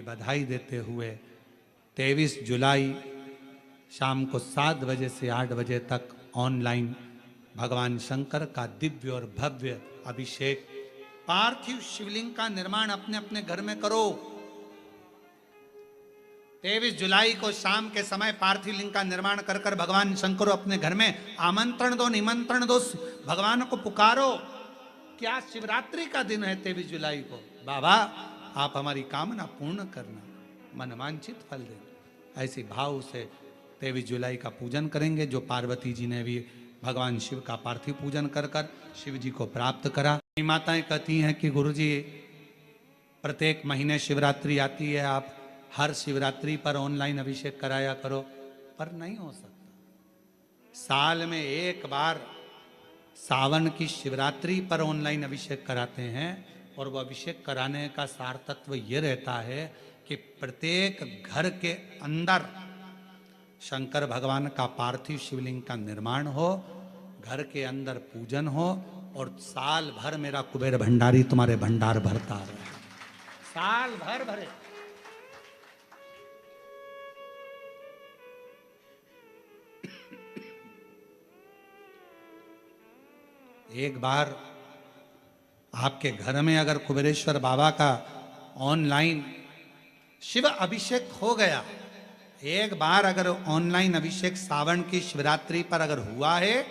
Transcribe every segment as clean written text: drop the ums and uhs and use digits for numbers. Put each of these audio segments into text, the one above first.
बधाई देते हुए 23 जुलाई शाम को 7 बजे से 8 बजे तक ऑनलाइन भगवान शंकर का दिव्य और भव्य अभिषेक, पार्थिव शिवलिंग का निर्माण अपने अपने घर में करो। 23 जुलाई को शाम के समय पार्थिव लिंग का निर्माण कर कर भगवान शंकर अपने घर में आमंत्रण दो, निमंत्रण दो, भगवान को पुकारो। क्या शिवरात्रि का दिन है 23 जुलाई को, बाबा आप हमारी कामना पूर्ण करना, मनवांछित फल देना। ऐसी भाव से 23 जुलाई का पूजन करेंगे, जो पार्वती जी ने भी भगवान शिव का पार्थिव पूजन कर कर शिव जी को प्राप्त करा। माताएं कहती हैं कि गुरुजी प्रत्येक महीने शिवरात्रि आती है, आप हर शिवरात्रि पर ऑनलाइन अभिषेक कराया करो, पर नहीं हो सकता। साल में एक बार सावन की शिवरात्रि पर ऑनलाइन अभिषेक कराते हैं, और वह अभिषेक कराने का सार तत्व ये रहता है कि प्रत्येक घर के अंदर शंकर भगवान का पार्थिव शिवलिंग का निर्माण हो, घर के अंदर पूजन हो, और साल भर मेरा कुबेर भंडारी तुम्हारे भंडार भरता रहे, साल भर भरे। एक बार आपके घर में अगर कुबेरेश्वर बाबा का ऑनलाइन शिव अभिषेक हो गया, एक बार अगर ऑनलाइन अभिषेक सावन की शिवरात्रि पर अगर हुआ है,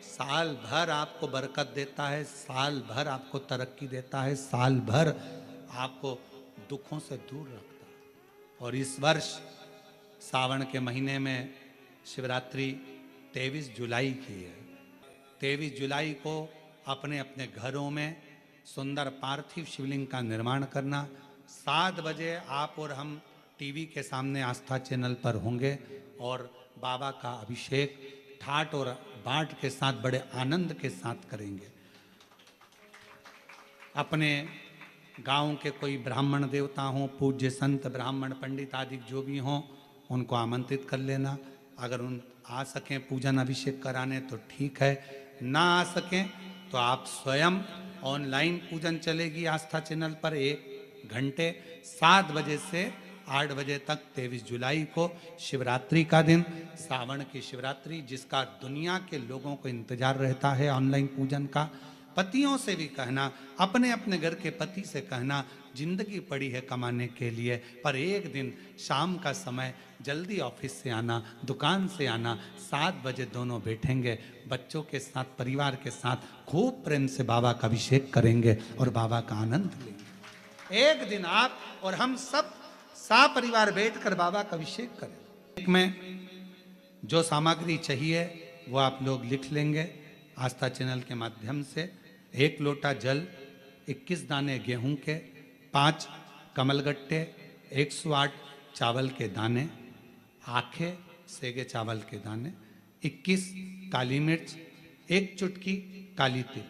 साल भर आपको बरकत देता है, साल भर आपको तरक्की देता है, साल भर आपको दुखों से दूर रखता है। और इस वर्ष सावन के महीने में शिवरात्रि 23 जुलाई की है। 23 जुलाई को अपने अपने घरों में सुंदर पार्थिव शिवलिंग का निर्माण करना। 7 बजे आप और हम टीवी के सामने आस्था चैनल पर होंगे और बाबा का अभिषेक ठाट और बाट के साथ बड़े आनंद के साथ करेंगे। अपने गांव के कोई ब्राह्मण देवता हों, पूज्य संत ब्राह्मण पंडित आदि जो भी हों, उनको आमंत्रित कर लेना। अगर उन आ सकें पूजन अभिषेक कराने तो ठीक है, ना आ सकें तो आप स्वयं ऑनलाइन पूजन चलेगी आस्था चैनल पर 1 घंटे 7 बजे से 8 बजे तक 23 जुलाई को शिवरात्रि का दिन, सावन की शिवरात्रि, जिसका दुनिया के लोगों को इंतजार रहता है ऑनलाइन पूजन का। पतियों से भी कहना, अपने अपने घर के पति से कहना, जिंदगी पड़ी है कमाने के लिए, पर एक दिन शाम का समय जल्दी ऑफिस से आना, दुकान से आना, 7 बजे दोनों बैठेंगे, बच्चों के साथ, परिवार के साथ खूब प्रेम से बाबा का अभिषेक करेंगे और बाबा का आनंद लेंगे। एक दिन आप और हम सब परिवार बैठकर बाबा का अभिषेक करें। एक में जो सामग्री चाहिए वो आप लोग लिख लेंगे आस्था चैनल के माध्यम से। 1 लोटा जल, 21 दाने गेहूं के, 5 कमलगट्टे, 108 चावल के दाने, आखे सेगे चावल के दाने, 21 काली मिर्च, 1 चुटकी काली तिल,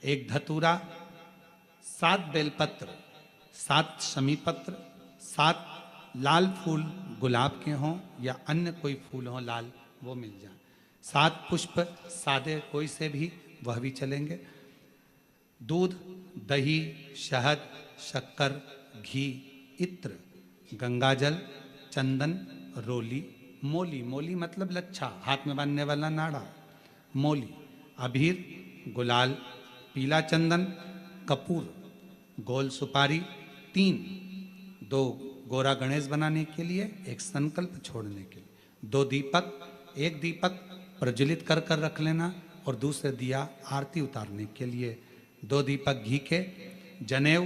1 धतूरा, 7 बेलपत्र, 7 शमी पत्र, 7 लाल फूल गुलाब के हों या अन्य कोई फूल हो लाल, वो मिल जाए, 7 पुष्प सादे कोई से भी, वह भी चलेंगे। दूध, दही, शहद, शक्कर, घी, इत्र, गंगाजल, चंदन, रोली, मोली, मोली मतलब लच्छा, हाथ में बांधने वाला नाड़ा, मोली, अबीर, गुलाल, पीला चंदन, कपूर, गोल सुपारी, 2 गोरा गणेश बनाने के लिए, 1 संकल्प छोड़ने के लिए, 2 दीपक, 1 दीपक प्रज्वलित कर कर रख लेना और दूसरे दिया आरती उतारने के लिए, 2 दीपक घी के, जनेऊ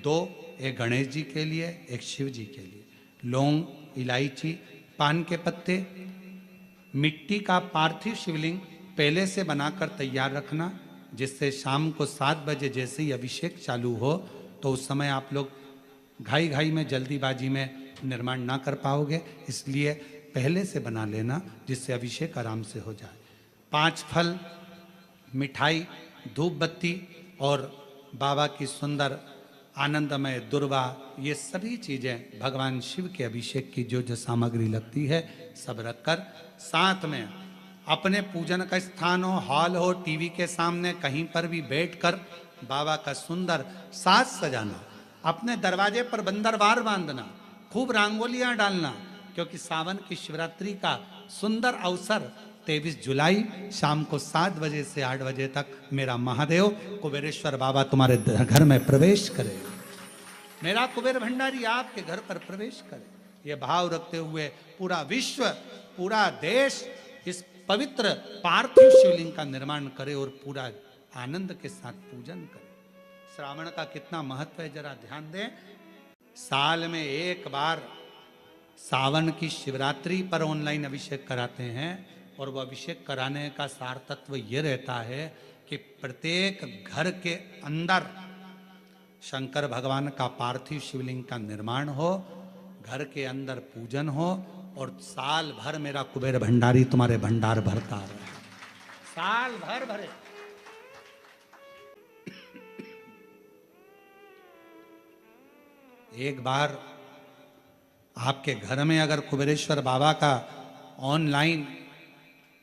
2, 1 गणेश जी के लिए, 1 शिव जी के लिए, लौंग, इलायची, पान के पत्ते। मिट्टी का पार्थिव शिवलिंग पहले से बनाकर तैयार रखना, जिससे शाम को 7 बजे जैसे ही अभिषेक चालू हो तो उस समय आप लोग घाई घाई में, जल्दीबाजी में निर्माण ना कर पाओगे, इसलिए पहले से बना लेना जिससे अभिषेक आराम से हो जाए। 5 फल, मिठाई, धूप बत्ती और बाबा की सुंदर आनंदमय दुर्वा, ये सभी चीज़ें भगवान शिव के अभिषेक की जो जो सामग्री लगती है सब रखकर, साथ में अपने पूजन का स्थान हो, हॉल हो, टीवी के सामने कहीं पर भी बैठकर बाबा का सुंदर साज सजाना। अपने दरवाजे पर बंदरवार बांधना, खूब रंगोलियां डालना, क्योंकि सावन की शिवरात्रि का सुंदर अवसर 23 जुलाई शाम को 7 बजे से 8 बजे तक मेरा महादेव कुबेरेश्वर बाबा तुम्हारे घर में प्रवेश करे, मेरा कुबेर भंडारी आपके घर पर प्रवेश करे। ये भाव रखते हुए पूरा विश्व, पूरा देश इस पवित्र पार्थिव शिवलिंग का निर्माण करे और पूरा आनंद के साथ पूजन करे। श्रावण का कितना महत्व है जरा ध्यान दें। साल में एक बार सावन की शिवरात्रि पर ऑनलाइन अभिषेक कराते हैं, और वह अभिषेक कराने का सार तत्व ये रहता है कि प्रत्येक घर के अंदर शंकर भगवान का पार्थिव शिवलिंग का निर्माण हो, घर के अंदर पूजन हो, और साल भर मेरा कुबेर भंडारी तुम्हारे भंडार भरता रहे, साल भर भरे। एक बार आपके घर में अगर कुबेरेश्वर बाबा का ऑनलाइन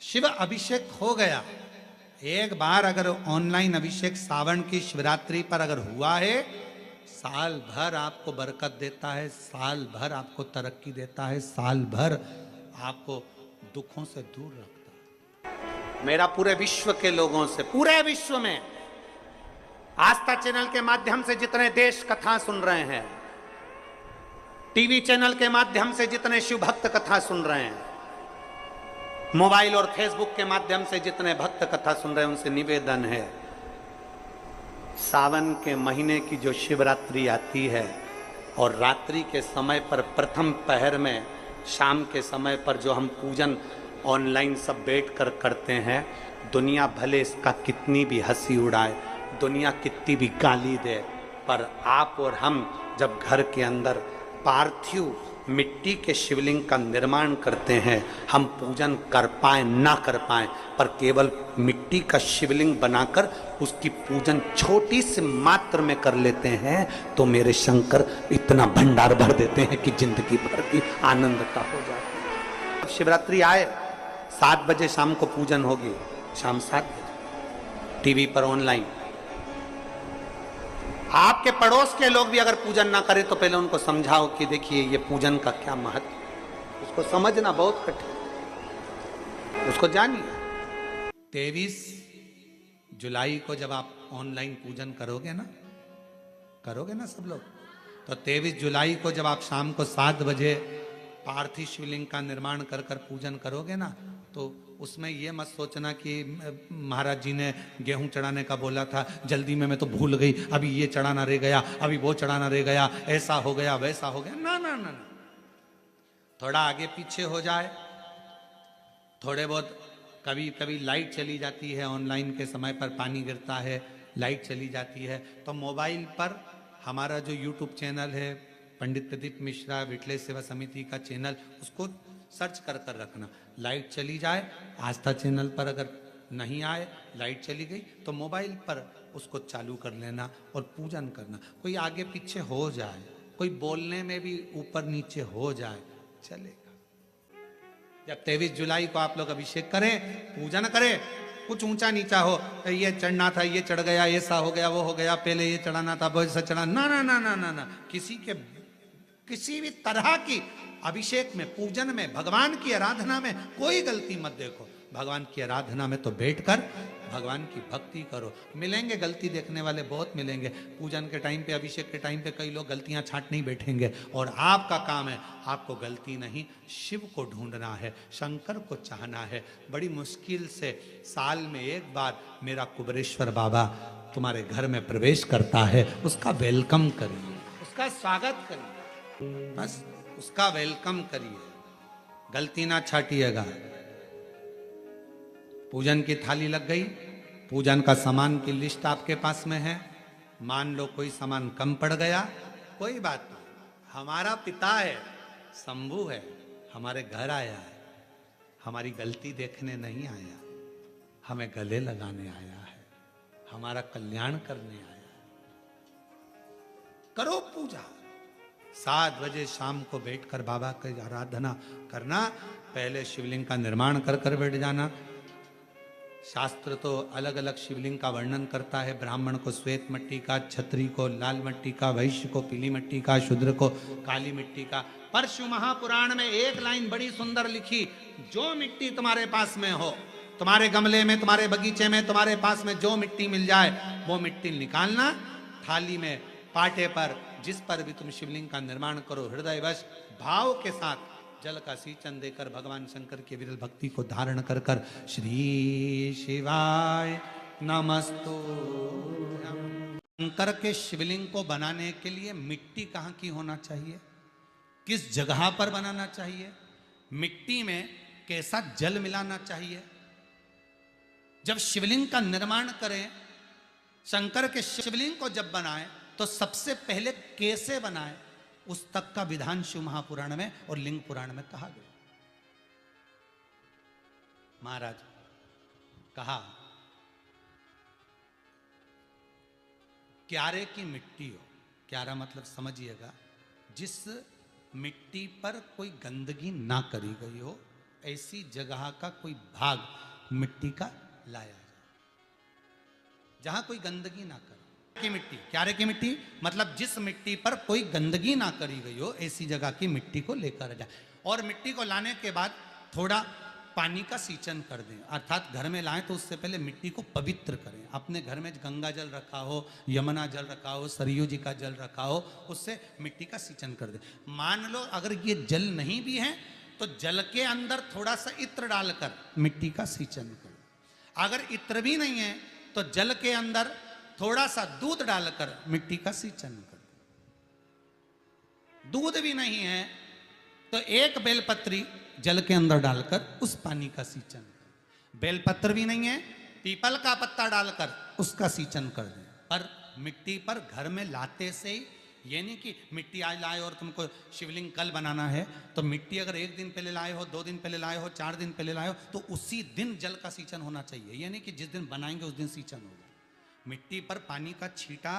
शिव अभिषेक हो गया, एक बार अगर ऑनलाइन अभिषेक सावन की शिवरात्रि पर अगर हुआ है, साल भर आपको बरकत देता है, साल भर आपको तरक्की देता है, साल भर आपको दुखों से दूर रखता है। मेरा पूरे विश्व के लोगों से, पूरे विश्व में आस्था चैनल के माध्यम से जितने देश कथा सुन रहे हैं, टीवी चैनल के माध्यम से जितने शिव भक्त कथा सुन रहे हैं, मोबाइल और फेसबुक के माध्यम से जितने भक्त कथा सुन रहे हैं, उनसे निवेदन है, सावन के महीने की जो शिवरात्रि आती है और रात्रि के समय पर प्रथम पहर में, शाम के समय पर जो हम पूजन ऑनलाइन सब बैठ कर करते हैं, दुनिया भले इसका कितनी भी हंसी उड़ाए, दुनिया कितनी भी गाली दे, पर आप और हम जब घर के अंदर पार्थिव मिट्टी के शिवलिंग का निर्माण करते हैं, हम पूजन कर पाए ना कर पाए, पर केवल मिट्टी का शिवलिंग बनाकर उसकी पूजन छोटी सी मात्र में कर लेते हैं, तो मेरे शंकर इतना भंडार भर देते हैं कि जिंदगी भर की आनंदता हो जाती है। शिवरात्रि आए, 7 बजे शाम को पूजन होगी, शाम 7 बजे टीवी पर ऑनलाइन। आपके पड़ोस के लोग भी अगर पूजन ना करें तो पहले उनको समझाओ कि देखिए ये पूजन का क्या महत्व, उसको समझना बहुत कठिन, उसको जानिए। 23 जुलाई को जब आप ऑनलाइन पूजन करोगे ना सब लोग, तो 23 जुलाई को जब आप शाम को 7 बजे पार्थिव शिवलिंग का निर्माण कर पूजन करोगे ना, तो उसमें यह मत सोचना कि महाराज जी ने गेहूं चढ़ाने का बोला था, जल्दी में मैं तो भूल गई, अभी ये चढ़ाना रह गया, अभी वो चढ़ाना रह गया, ऐसा हो गया वैसा हो गया। ना ना ना ना, थोड़ा आगे पीछे हो जाए, थोड़े बहुत कभी कभी लाइट चली जाती है, ऑनलाइन के समय पर पानी गिरता है, लाइट चली जाती है, तो मोबाइल पर हमारा जो यूट्यूब चैनल है पंडित प्रदीप मिश्रा विटले सेवा समिति का चैनल, उसको सर्च कर रखना। लाइट चली जाए, आस्था चैनल पर अगर नहीं आए, लाइट चली गई, तो मोबाइल पर उसको चालू कर लेना और पूजन करना। कोई आगे पीछे हो जाए, कोई बोलने में भी ऊपर नीचे हो जाए, चलेगा। जब 23 जुलाई को आप लोग अभिषेक करें, पूजन करें, कुछ ऊंचा नीचा हो, ये चढ़ना था ये चढ़ गया, ऐसा हो गया वो हो गया, पहले ये चढ़ाना था वो ऐसा चढ़ा, ना ना ना ना ना ना, किसी भी तरह की अभिषेक में, पूजन में, भगवान की आराधना में कोई गलती मत देखो। भगवान की आराधना में तो बैठकर भगवान की भक्ति करो। मिलेंगे गलती देखने वाले बहुत मिलेंगे, पूजन के टाइम पे, अभिषेक के टाइम पे कई लोग गलतियां छांट नहीं बैठेंगे, और आपका काम है, आपको गलती नहीं, शिव को ढूंढना है, शंकर को चाहना है। बड़ी मुश्किल से साल में एक बार मेरा कुबेरेश्वर बाबा तुम्हारे घर में प्रवेश करता है, उसका वेलकम करिए, उसका स्वागत करिए, बस उसका वेलकम करिए, गलती ना छाटिएगा। पूजन की थाली लग गई, पूजन का सामान की लिस्ट आपके पास में है, मान लो कोई सामान कम पड़ गया, कोई बात नहीं, हमारा पिता है, शंभू है, हमारे घर आया है, हमारी गलती देखने नहीं आया, हमें गले लगाने आया है, हमारा कल्याण करने आया है। करो पूजा, 7 बजे शाम को बैठकर बाबा की आराधना करना। पहले शिवलिंग का निर्माण कर बैठ जाना, शास्त्र तो अलग अलग शिवलिंग का वर्णन करता है। ब्राह्मण को श्वेत मिट्टी का, क्षत्रिय को लाल मिट्टी का, वैश्य को पीली मिट्टी का, शूद्र को काली मिट्टी का। पर शिव महापुराण में एक लाइन बड़ी सुंदर लिखी, जो मिट्टी तुम्हारे पास में हो, तुम्हारे गमले में, तुम्हारे बगीचे में, तुम्हारे पास में जो मिट्टी मिल जाए वो मिट्टी निकालना, थाली में, पाटे पर, जिस पर भी तुम शिवलिंग का निर्माण करो, हृदयवश भाव के साथ जल का सिंचन देकर भगवान शंकर के विरल भक्ति को धारण कर कर श्री शिवाय नमस्तु। शंकर के शिवलिंग को बनाने के लिए मिट्टी कहाँ की होना चाहिए, किस जगह पर बनाना चाहिए, मिट्टी में कैसा जल मिलाना चाहिए। जब शिवलिंग का निर्माण करें, शंकर के शिवलिंग को जब बनाएं, तो सबसे पहले कैसे बनाएं, उस तक का विधान शिव महापुराण में और लिंग पुराण में कहा गया। महाराज कहा, क्यारे की मिट्टी हो, क्यारा मतलब समझिएगा, जिस मिट्टी पर कोई गंदगी ना करी गई हो, ऐसी जगह का कोई भाग मिट्टी का लाया जाए जहां कोई गंदगी ना करे। की मिट्टी, क्यारे की मिट्टी मतलब जिस मिट्टी पर कोई गंदगी ना करी गई हो, ऐसी जगह की मिट्टी को लेकर जाए। और मिट्टी को लाने के बाद थोड़ा पानी का सिंचन कर दें, अर्थात घर में लाएं तो उससे पहले मिट्टी को पवित्र करें। अपने घर में गंगा जल रखा हो, यमुना जल रखा हो, सरयू जी का जल रखा हो, उससे मिट्टी का सिंचन कर दें। मान लो अगर ये जल नहीं भी है तो जल के अंदर थोड़ा सा इत्र डालकर मिट्टी का सिंचन करें। अगर इत्र भी नहीं है तो जल के अंदर थोड़ा सा दूध डालकर मिट्टी का सिंचन कर। दूध भी नहीं है तो एक बेलपत्री जल के अंदर डालकर उस पानी का सिंचन कर। बेलपत्र भी नहीं है, पीपल का पत्ता डालकर उसका सिंचन कर दें। पर मिट्टी पर घर में लाते से ही, ये नहीं कि मिट्टी आज लाए और तुमको शिवलिंग कल बनाना है, तो मिट्टी अगर एक दिन पहले लाए हो, 2 दिन पहले लाए हो, 4 दिन पहले लाए हो, तो उसी दिन जल का सिंचन होना चाहिए। ये नहीं कि जिस दिन बनाएंगे उस दिन सिंचन होगा। मिट्टी पर पानी का छींटा,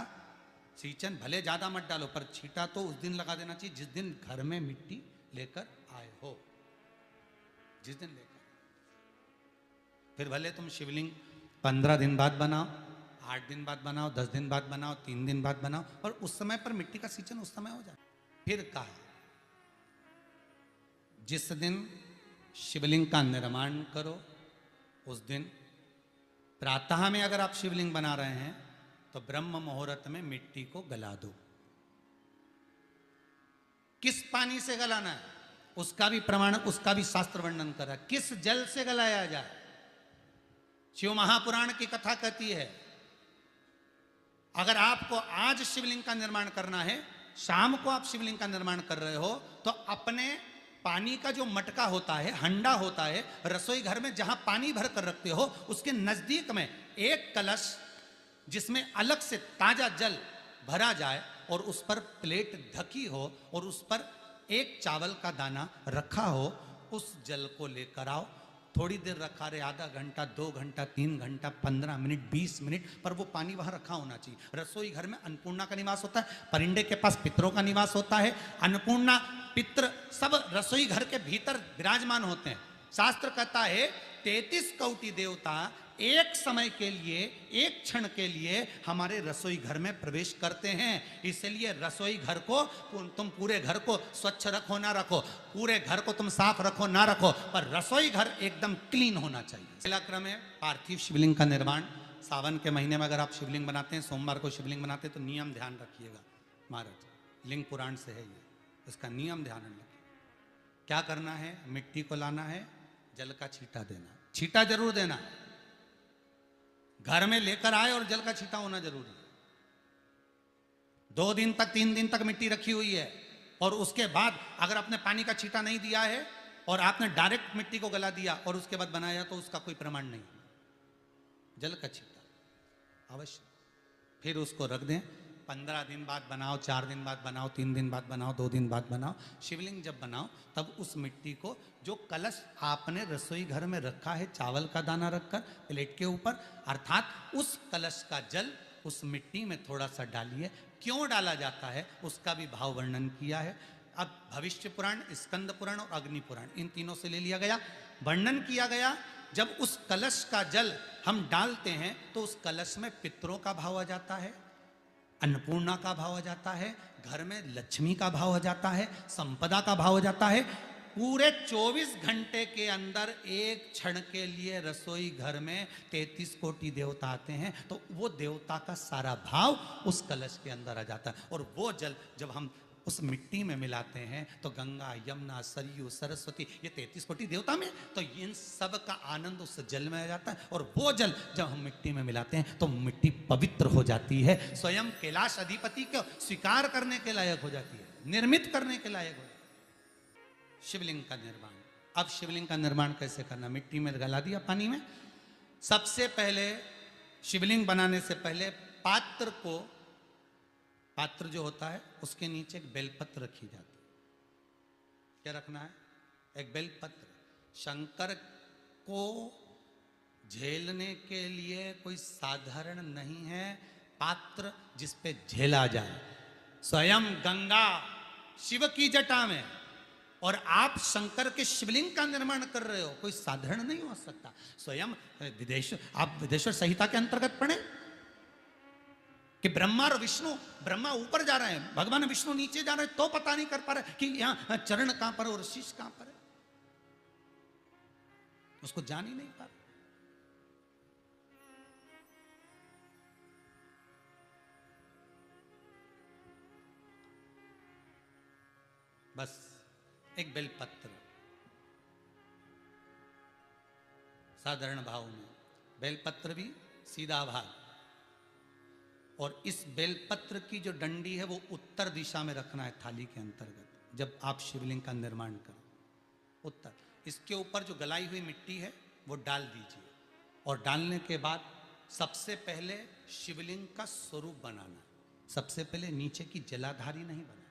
सिंचन भले ज्यादा मत डालो, पर छींटा तो उस दिन लगा देना चाहिए जिस दिन घर में मिट्टी लेकर आए हो, जिस दिन लेकर। फिर भले तुम शिवलिंग 15 दिन बाद बनाओ, 8 दिन बाद बनाओ, 10 दिन बाद बनाओ, 3 दिन बाद बनाओ, पर उस समय पर मिट्टी का सिंचन उस समय हो जाए। फिर कहा, जिस दिन शिवलिंग का निर्माण करो उस दिन प्रातः में अगर आप शिवलिंग बना रहे हैं तो ब्रह्म मुहूर्त में मिट्टी को गला दो। किस पानी से गलाना है उसका भी प्रमाण, उसका भी शास्त्र वर्णन करा। किस जल से गलाया जाए, शिव महापुराण की कथा कहती है, अगर आपको आज शिवलिंग का निर्माण करना है, शाम को आप शिवलिंग का निर्माण कर रहे हो, तो अपने पानी का जो मटका होता है, हंडा होता है, रसोई घर में जहां पानी भर कर रखते हो, उसके नजदीक में एक कलश जिसमें अलग से ताजा जल भरा जाए और उस पर प्लेट ढकी हो और उस पर एक चावल का दाना रखा हो, उस जल को लेकर आओ। थोड़ी देर रखा रहे, आधा घंटा, 2 घंटा, 3 घंटा, 15 मिनट, 20 मिनट, पर वो पानी वहां रखा होना चाहिए। रसोई घर में अन्नपूर्णा का निवास होता है, परिंदे के पास पितरों का निवास होता है। अन्नपूर्णा, पित्र सब रसोई घर के भीतर विराजमान होते हैं। शास्त्र कहता है 33 कोटि देवता एक समय के लिए, एक क्षण के लिए हमारे रसोई घर में प्रवेश करते हैं। इसलिए रसोई घर को तुम पूरे घर को स्वच्छ रखो ना रखो, पूरे घर को तुम साफ रखो ना रखो, पर रसोई घर एकदम क्लीन होना चाहिए। पहला क्रम है पार्थिव शिवलिंग का निर्माण। सावन के महीने में अगर आप शिवलिंग बनाते हैं, सोमवार को शिवलिंग बनाते हैं, तो नियम ध्यान रखिएगा महाराज, लिंग पुराण से है ये, इसका नियम ध्यान रखिए। क्या करना है, मिट्टी को लाना है, जल का छींटा देना, छींटा जरूर देना, घर में लेकर आए और जल का छींटा होना जरूरी है। 2 दिन तक, 3 दिन तक मिट्टी रखी हुई है और उसके बाद अगर आपने पानी का छींटा नहीं दिया है और आपने डायरेक्ट मिट्टी को गला दिया और उसके बाद बनाया, तो उसका कोई प्रमाण नहीं। जल का छींटा अवश्य। फिर उसको रख दें, 15 दिन बाद बनाओ, 4 दिन बाद बनाओ, 3 दिन बाद बनाओ, 2 दिन बाद बनाओ। शिवलिंग जब बनाओ तब उस मिट्टी को, जो कलश आपने रसोई घर में रखा है चावल का दाना रखकर प्लेट के ऊपर, अर्थात उस कलश का जल उस मिट्टी में थोड़ा सा डालिए। क्यों डाला जाता है उसका भी भाव वर्णन किया है। अब भविष्य पुराण, स्कंद पुराण और अग्नि पुराण, इन तीनों से ले लिया गया, वर्णन किया गया। जब उस कलश का जल हम डालते हैं तो उस कलश में पितरों का भाव आ जाता है, अन्नपूर्णा का भाव आ जाता है, घर में लक्ष्मी का भाव आ जाता है, संपदा का भाव आ जाता है। पूरे 24 घंटे के अंदर एक क्षण के लिए रसोई घर में 33 कोटि देवता आते हैं, तो वो देवता का सारा भाव उस कलश के अंदर आ जाता है। और वो जल जब हम उस मिट्टी में मिलाते हैं तो गंगा, यमुना, सरयू, सरस्वती, ये 33 कोटि देवता में, तो इन सब का आनंद उस जल में आ जाता है। और वो जल जब हम मिट्टी में मिलाते हैं तो मिट्टी पवित्र हो जाती है, स्वयं कैलाश अधिपति को स्वीकार करने के लायक हो जाती है, निर्मित करने के लायक हो जाती है। शिवलिंग का निर्माण। अब शिवलिंग का निर्माण कैसे करना? मिट्टी में गला दिया पानी में। सबसे पहले शिवलिंग बनाने से पहले पात्र जो होता है उसके नीचे एक बेलपत्र रखी जाती है। क्या रखना है? एक बेलपत्र। शंकर को झेलने के लिए कोई साधारण नहीं है पात्र जिस पे झेला जाए। स्वयं गंगा शिव की जटा में और आप शंकर के शिवलिंग का निर्माण कर रहे हो, कोई साधारण नहीं हो सकता। स्वयं आप विदेश्वर संहिता के अंतर्गत पढ़े कि ब्रह्मा और विष्णु, ब्रह्मा ऊपर जा रहे हैं, भगवान विष्णु नीचे जा रहे हैं, तो पता नहीं कर पा रहे कि यहां चरण कहां पर और शीश कहां पर है, उसको जान ही नहीं पा रहे। बस एक बेलपत्र, साधारण भाव में बेलपत्र भी सीधा भाग, और इस बेलपत्र की जो डंडी है वो उत्तर दिशा में रखना है थाली के अंतर्गत। जब आप शिवलिंग का निर्माण करें उत्तर, इसके ऊपर जो गलाई हुई मिट्टी है वो डाल दीजिए, और डालने के बाद सबसे पहले शिवलिंग का स्वरूप बनाना। सबसे पहले नीचे की जलाधारी नहीं बनाना।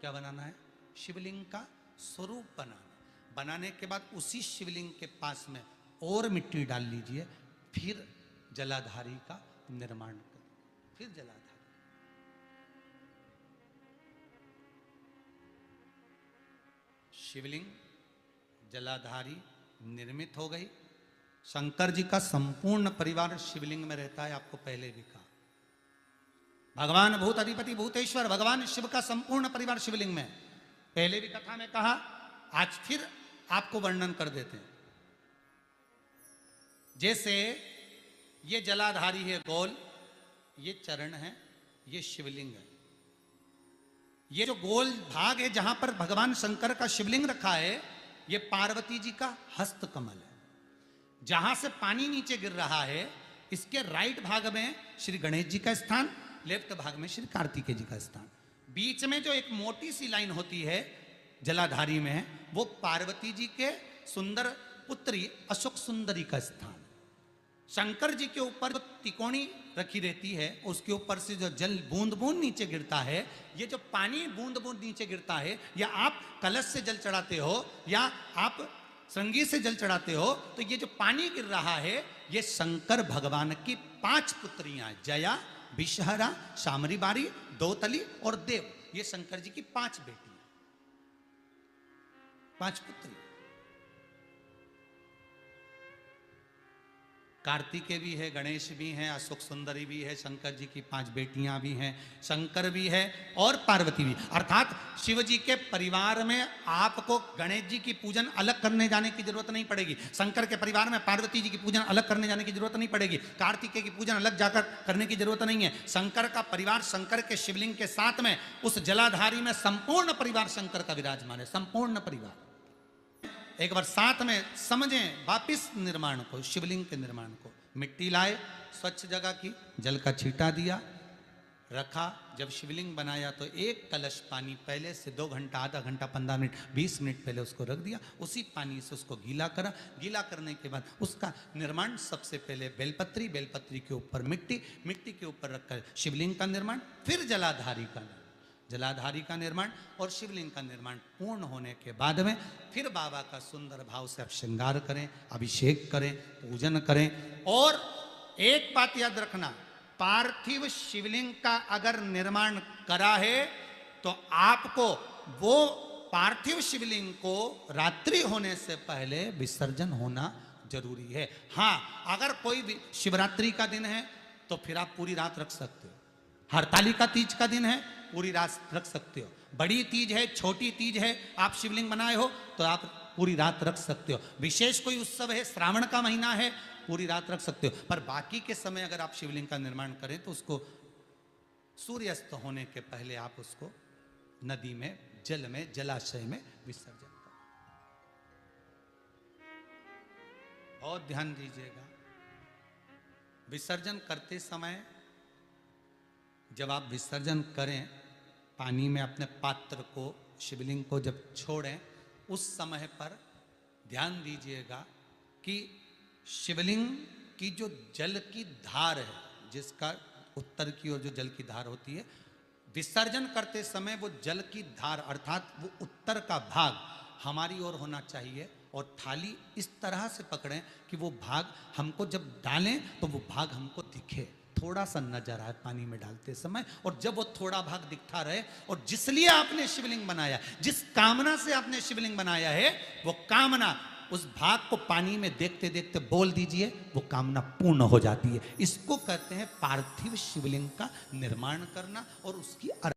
क्या बनाना है? शिवलिंग का स्वरूप बनाना। बनाने के बाद उसी शिवलिंग के पास में और मिट्टी डाल लीजिए, फिर जलाधारी का निर्माण करें, फिर जलाधारी। शिवलिंग जलाधारी निर्मित हो गई। शंकर जी का संपूर्ण परिवार शिवलिंग में रहता है, आपको पहले भी कहा। भगवान भूत अधिपति भूतेश्वर भगवान शिव का संपूर्ण परिवार शिवलिंग में, पहले भी कथा में कहा, आज फिर आपको वर्णन कर देते हैं। जैसे ये जलाधारी है गोल, ये चरण है, ये शिवलिंग है। ये जो गोल भाग है जहां पर भगवान शंकर का शिवलिंग रखा है, ये पार्वती जी का हस्त कमल है। जहां से पानी नीचे गिर रहा है, इसके राइट भाग में श्री गणेश जी का स्थान, लेफ्ट भाग में श्री कार्तिकेय जी का स्थान। बीच में जो एक मोटी सी लाइन होती है जलाधारी में, वो पार्वती जी के सुंदर पुत्री अशोक सुंदरी का स्थान। शंकर जी के ऊपर जो तिकोनी रखी रहती है, उसके ऊपर से जो जल बूंद बूंद नीचे गिरता है, ये जो पानी बूंद बूंद नीचे गिरता है, या आप कलश से जल चढ़ाते हो या आप श्रृंगी से जल चढ़ाते हो, तो ये जो पानी गिर रहा है, ये शंकर भगवान की 5 पुत्रियां, जया, विषहरा, शामरी बारी, दोतली और देव, ये शंकर जी की 5 बेटियां, 5 पुत्री। कार्तिकेय भी है, गणेश भी हैं, अशोक सुंदरी भी है, शंकर जी की 5 बेटियां भी हैं, शंकर भी है और पार्वती भी। अर्थात शिव जी के परिवार में आपको गणेश जी की पूजन अलग करने जाने की जरूरत नहीं पड़ेगी, शंकर के परिवार में पार्वती जी की पूजन अलग करने जाने की जरूरत नहीं पड़ेगी, कार्तिकेय की पूजन अलग जाकर करने की जरूरत नहीं है। शंकर का परिवार शंकर के शिवलिंग के साथ में उस जलाधारी में संपूर्ण परिवार शंकर का विराजमान है, संपूर्ण परिवार। एक बार साथ में समझें वापिस निर्माण को, शिवलिंग के निर्माण को। मिट्टी लाए, स्वच्छ जगह की, जल का छींटा दिया, रखा। जब शिवलिंग बनाया तो एक कलश पानी पहले से 2 घंटा, आधा घंटा, 15 मिनट, 20 मिनट पहले उसको रख दिया। उसी पानी से उसको गीला करा। गीला करने के बाद उसका निर्माण सबसे पहले बेलपत्री, बेलपत्री के ऊपर मिट्टी, मिट्टी के ऊपर रखकर शिवलिंग का निर्माण, फिर जलाधारी का निर्माण, जलाधारी का निर्माण और शिवलिंग का निर्माण पूर्ण होने के बाद में फिर बाबा का सुंदर भाव से आप श्रृंगार करें, अभिषेक करें, पूजन करें। और एक बात याद रखना, पार्थिव शिवलिंग का अगर निर्माण करा है तो आपको वो पार्थिव शिवलिंग को रात्रि होने से पहले विसर्जन होना जरूरी है। हाँ, अगर कोई भी शिवरात्रि का दिन है तो फिर आप पूरी रात रख सकते हो। हरतालिका तीज का दिन है, पूरी रात रख सकते हो। बड़ी तीज है, छोटी तीज है, आप शिवलिंग बनाए हो तो आप पूरी रात रख सकते हो। विशेष कोई उत्सव है, श्रावण का महीना है, पूरी रात रख सकते हो। पर बाकी के समय अगर आप शिवलिंग का निर्माण करें तो उसको सूर्यास्त होने के पहले आप उसको नदी में, जल में, जलाशय में विसर्जन करें। बहुत ध्यान दीजिएगा, विसर्जन करते समय जब आप विसर्जन करें, पानी में अपने पात्र को, शिवलिंग को जब छोड़ें, उस समय पर ध्यान दीजिएगा कि शिवलिंग की जो जल की धार है, जिसका उत्तर की ओर जो जल की धार होती है, विसर्जन करते समय वो जल की धार अर्थात वो उत्तर का भाग हमारी ओर होना चाहिए और थाली इस तरह से पकड़ें कि वो भाग हमको जब डालें तो वो भाग हमको दिखे, थोड़ा सा नजर आए पानी में डालते समय। और जब वो थोड़ा भाग दिखता रहे और जिस लिए आपने शिवलिंग बनाया, जिस कामना से आपने शिवलिंग बनाया है, वो कामना उस भाग को पानी में देखते देखते बोल दीजिए, वो कामना पूर्ण हो जाती है। इसको कहते हैं पार्थिव शिवलिंग का निर्माण करना और उसकी